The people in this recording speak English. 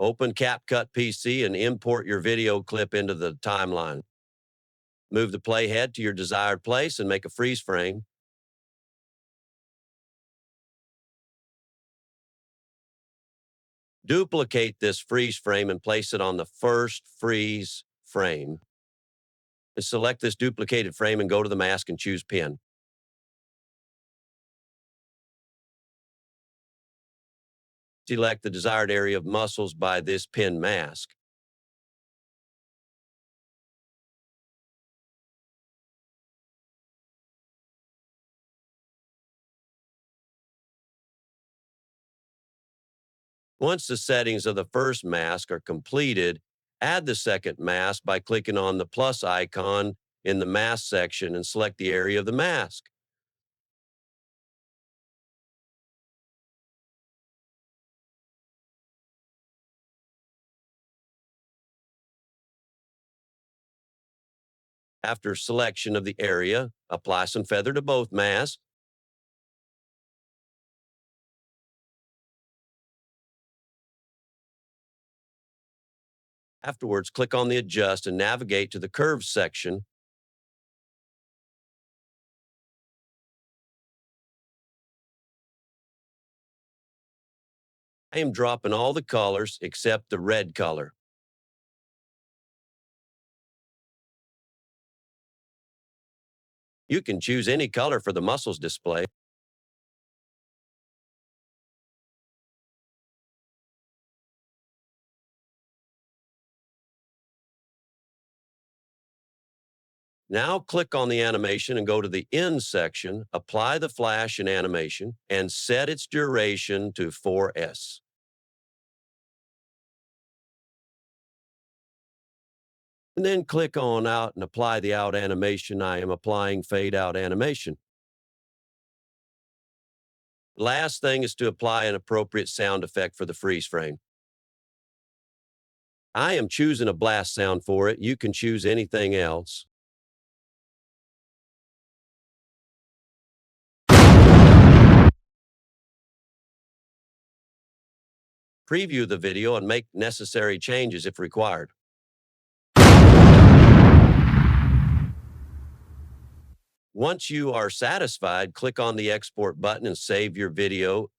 Open CapCut PC and import your video clip into the timeline. Move the playhead to your desired place and make a freeze frame. Duplicate this freeze frame and place it on the first freeze frame. And select this duplicated frame and go to the mask and choose Pin. Select the desired area of muscles by this pin mask. Once the settings of the first mask are completed, add the second mask by clicking on the plus icon in the mask section and select the area of the mask. After selection of the area, apply some feather to both masks. Afterwards, click on the Adjust and navigate to the Curves section. I am dropping all the colors except the red color. You can choose any color for the muscles display. Now click on the animation and go to the End section, apply the flash and animation, and set its duration to 4S. And then click on Out and apply the Out animation. I am applying Fade Out animation. Last thing is to apply an appropriate sound effect for the freeze frame. I am choosing a blast sound for it. You can choose anything else. Preview the video and make necessary changes if required. Once you are satisfied, click on the Export button and save your video